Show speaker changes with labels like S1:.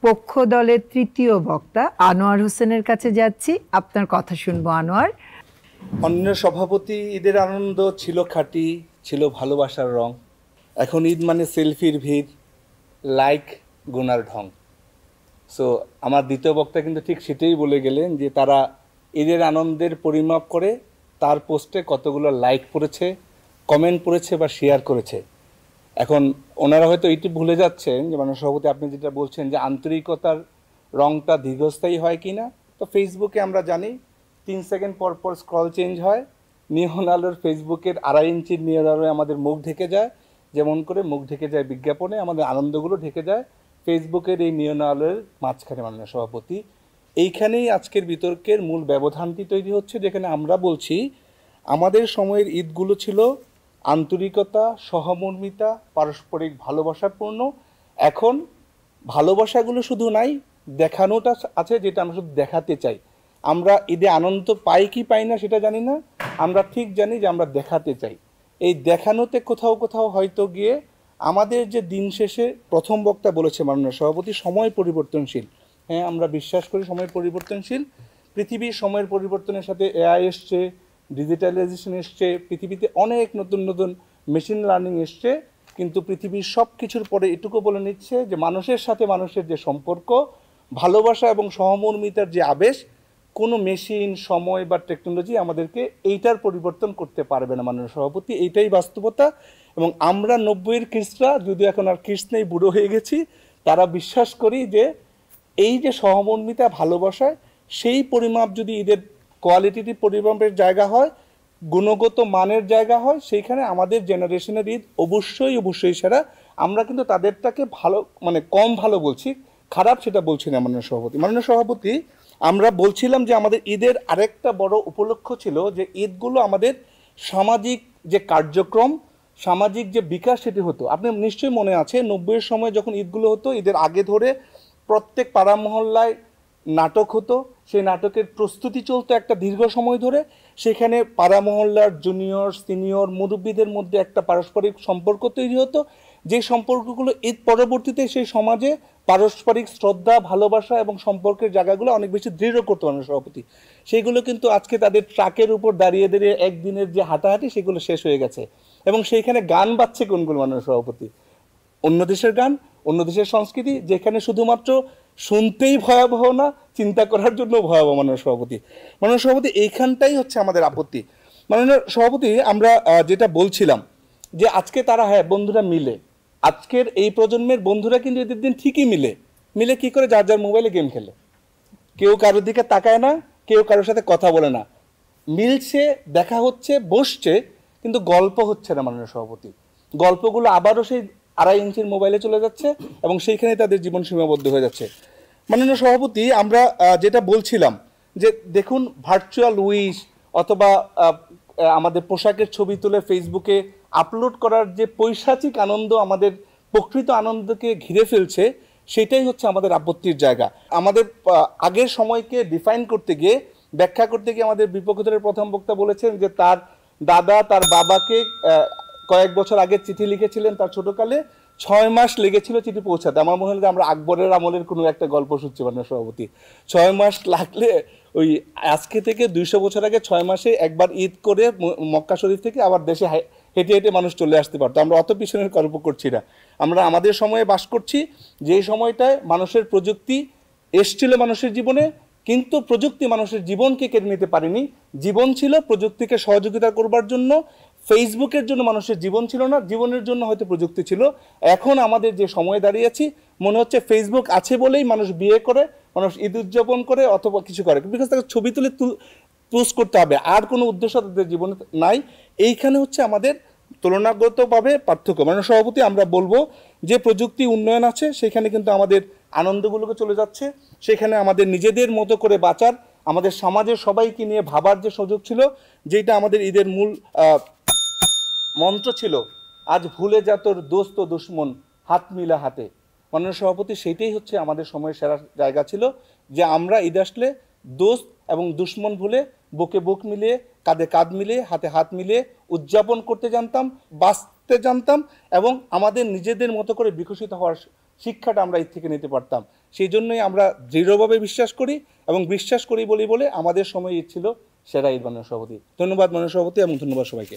S1: পক্ষ দলের তৃতীয় বক্তা আনোয়ার হোসেনের কাছে যাচ্ছি। আপনার কথা শুনবো আনোয়ার।
S2: অন্য সভাপতি ঈদের আনন্দ ছিল খাঁটি, ছিল ভালোবাসার রং। এখন ঈদ মানে সেলফির ভিড়, লাইক গুনার ঢং। সো আমার দ্বিতীয় বক্তা কিন্তু ঠিক সেটাই বলে গেলেন যে তারা ঈদের আনন্দের পরিমাপ করে তার পোস্টে কতগুলো লাইক পড়েছে, কমেন্ট পড়েছে বা শেয়ার করেছে। এখন ওনারা হয়তো এটি ভুলে যাচ্ছেন যে মাননীয় সভাপতি আপনি যেটা বলছেন যে আন্তরিকতার রংটা দীর্ঘস্থায়ী হয় কি না। তো ফেসবুকে আমরা জানি 3 সেকেন্ড পর পর স্ক্রল চেঞ্জ হয়। নিয়ন আলোর ফেসবুকের 2.5 ইঞ্চির নিয়ন আলোয় আমাদের মুখ ঢেকে যায়, যেমন করে মুখ ঢেকে যায় বিজ্ঞাপনে, আমাদের আনন্দগুলো ঢেকে যায় ফেসবুকের এই নিয়ন আলোর মাঝখানে। মাননীয় সভাপতি, এইখানেই আজকের বিতর্কের মূল ব্যবধানটি তৈরি হচ্ছে, যেখানে আমরা বলছি আমাদের সময়ের ঈদগুলো ছিল আন্তরিকতা, সহমর্মিতা, পারস্পরিক ভালোবাসাপূর্ণ। এখন ভালোবাসাগুলো শুধু নাই, দেখানোটা আছে, যেটা আমরা শুধু দেখাতে চাই। আমরা ঈদে আনন্দ পাই কি পাই না সেটা জানি না, আমরা ঠিক জানি যে আমরা দেখাতে চাই। এই দেখানোতে কোথাও কোথাও হয়তো গিয়ে আমাদের যে দিন শেষে প্রথম বক্তা বলেছে মাননীয় সভাপতি, সময় পরিবর্তনশীল। হ্যাঁ, আমরা বিশ্বাস করি সময় পরিবর্তনশীল। পৃথিবীর সময়ের পরিবর্তনের সাথে এআই এসছে, ডিজিটালাইজেশন এসছে, পৃথিবীতে অনেক নতুন নতুন মেশিন লার্নিং এসছে, কিন্তু পৃথিবীর সব কিছুর পরে এটুকু বলে নিচ্ছে যে মানুষের সাথে মানুষের যে সম্পর্ক, ভালোবাসা এবং সহমর্মিতার যে আবেশ, কোনো মেশিন, সময় বা টেকনোলজি আমাদেরকে এইটার পরিবর্তন করতে পারবে না মাননীয় সভাপতি। এইটাই বাস্তবতা। এবং আমরা 90-এর কিডসরা, যদিও এখন আর কিডস নেই, বুড়ো হয়ে গেছি, তারা বিশ্বাস করি যে এই যে সহমর্মিতা, ভালোবাসায় সেই পরিমাপ যদি ঈদের কোয়ালিটিটি পরিমাপের জায়গা হয়, গুণগত মানের জায়গা হয়, সেইখানে আমাদের জেনারেশনের ঈদ অবশ্যই অবশ্যই সেরা। আমরা কিন্তু তাদেরটাকে ভালো মানে কম ভালো বলছি, খারাপ সেটা বলছি না মাননীয় সভাপতি। মাননীয় সভাপতি, আমরা বলছিলাম যে আমাদের ঈদের আরেকটা বড় উপলক্ষ ছিল যে ঈদগুলো আমাদের সামাজিক যে কার্যক্রম, সামাজিক যে বিকাশ সেটি হতো। আপনার নিশ্চয়ই মনে আছে 90-এর সময় যখন ঈদগুলো হতো, ঈদের আগে ধরে প্রত্যেক পাড়া মহল্লায় নাটক হতো, সেই নাটকের প্রস্তুতি চলতো একটা দীর্ঘ সময় ধরে। সেখানে পাড়া মহল্লার জুনিয়র সিনিয়র মুরব্বীদের মধ্যে একটা পারস্পরিক সম্পর্ক তৈরি হতো, যে সম্পর্কগুলো ঈদ পরবর্তীতে সেই সমাজে পারস্পরিক শ্রদ্ধা, ভালোবাসা এবং সম্পর্কের জায়গাগুলো অনেক বেশি দৃঢ় করতো মাননীয় সভাপতি। সেইগুলো কিন্তু আজকে তাদের ট্রাকের উপর দাঁড়িয়ে দাঁড়িয়ে একদিনের যে হাঁটাহাঁটি, সেগুলো শেষ হয়ে গেছে। এবং সেইখানে গান বাজছে কোনগুলো মাননীয় সভাপতি? অন্য দেশের গান, অন্য দেশের সংস্কৃতি, যেখানে শুধুমাত্র শুনতেই ভয়াবহ না, চিন্তা করার জন্য ভয়াবহ মাননীয় সভাপতি। মাননীয় সভাপতি, এইখানটাই হচ্ছে আমাদের আপত্তি। মাননীয় সভাপতি, আমরা যেটা বলছিলাম যে আজকে তারা, হ্যাঁ বন্ধুরা মিলে, আজকের এই প্রজন্মের বন্ধুরা কিন্তু এদের দিন ঠিকই মিলে মিলে কি করে? যার যার মোবাইলে গেম খেলে, কেউ কারোর দিকে তাকায় না, কেউ কারোর সাথে কথা বলে না, মিলছে, দেখা হচ্ছে, বসছে, কিন্তু গল্প হচ্ছে না মাননীয় সভাপতি। গল্পগুলো আবারও সেই 2.5 ইঞ্চির মোবাইলে চলে যাচ্ছে এবং সেইখানে তাদের জীবন সীমাবদ্ধ হয়ে যাচ্ছে। মাননীয় সভাপতি, আমরা যেটা বলছিলাম যে দেখুন, ভার্চুয়াল উইশ অথবা আমাদের পোশাকের ছবি তুলে ফেসবুকে আপলোড করার যে পৈশাচিক আনন্দ আমাদের প্রকৃত আনন্দকে ঘিরে ফেলছে, সেটাই হচ্ছে আমাদের আপত্তির জায়গা। আমাদের আগের সময়কে ডিফাইন করতে গিয়ে, ব্যাখ্যা করতে গিয়ে আমাদের বিপক্ষ দলের প্রথম বক্তা বলেছেন যে তার দাদা তার বাবাকে কয়েক বছর আগে চিঠি লিখেছিলেন, তার ছোটকালে 6 মাস লেগেছিল চিঠি পৌঁছাতে। আমার মনে হলো যে আমরা আকবরের আমলের কোনো একটা গল্প শুনছি মাননীয় সভাপতি। 6 মাস লাগলে ওই আজকে থেকে 200 বছর আগে 6 মাসে একবার ঈদ করে মক্কা শরীফ থেকে আবার দেশে হেঁটে হেঁটে মানুষ চলে আসতে পারতো। আমরা অত পিছনের গল্প করছি না, আমরা আমাদের সময়ে বাস করছি, যেই সময়টায় মানুষের প্রযুক্তি এসছিল মানুষের জীবনে, কিন্তু প্রযুক্তি মানুষের জীবনকে কেড়ে নিতে পারেনি। জীবন ছিল প্রযুক্তিকে সহযোগিতা করবার জন্য, ফেসবুকের জন্য মানুষের জীবন ছিল না, জীবনের জন্য হয়তো প্রযুক্তি ছিল। এখন আমাদের যে সময়ে দাঁড়িয়েছি, মনে হচ্ছে ফেসবুক আছে বলেই মানুষ বিয়ে করে, মানুষ ঈদ উদযাপন করে অথবা কিছু করে, বিকজ তাকে ছবি তুলে পোস্ট করতে হবে, আর কোনো উদ্দেশ্য তাদের জীবনে নাই। এইখানে হচ্ছে আমাদের তুলনাগতভাবে পার্থক্য। মানে সভাপতি, আমরা বলবো যে প্রযুক্তি উন্নয়ন আছে, সেখানে কিন্তু আমাদের আনন্দগুলোকে চলে যাচ্ছে, সেখানে আমাদের নিজেদের মতো করে বাঁচার, আমাদের সমাজের সবাইকে নিয়ে ভাবার যে সুযোগ ছিল, যেটা আমাদের ঈদের মূল মন্ত্র ছিল, আজ ভুলে যা তোর দোস্ত দুশ্মন, হাত মিলা হাতে। মাননীয় সভাপতি, সেইটাই হচ্ছে আমাদের সময়ের সেরা জায়গা ছিল, যে আমরা ঈদ আসলে দোস্ত এবং দুশ্মন ভুলে বুকে বুক মিলিয়ে, কাঁধে কাঁধ মিলিয়ে, হাতে হাত মিলিয়ে উদযাপন করতে জানতাম, বাঁচতে জানতাম এবং আমাদের নিজেদের মতো করে বিকশিত হওয়ার শিক্ষাটা আমরা ঈদ থেকে নিতে পারতাম। সেই জন্যই আমরা দৃঢ়ভাবে বিশ্বাস করি এবং বিশ্বাস করি বলে আমাদের সময় ঈদ ছিল সেরা ঈদ মাননীয় সভাপতি। ধন্যবাদ মাননীয় সভাপতি এবং ধন্যবাদ সবাইকে।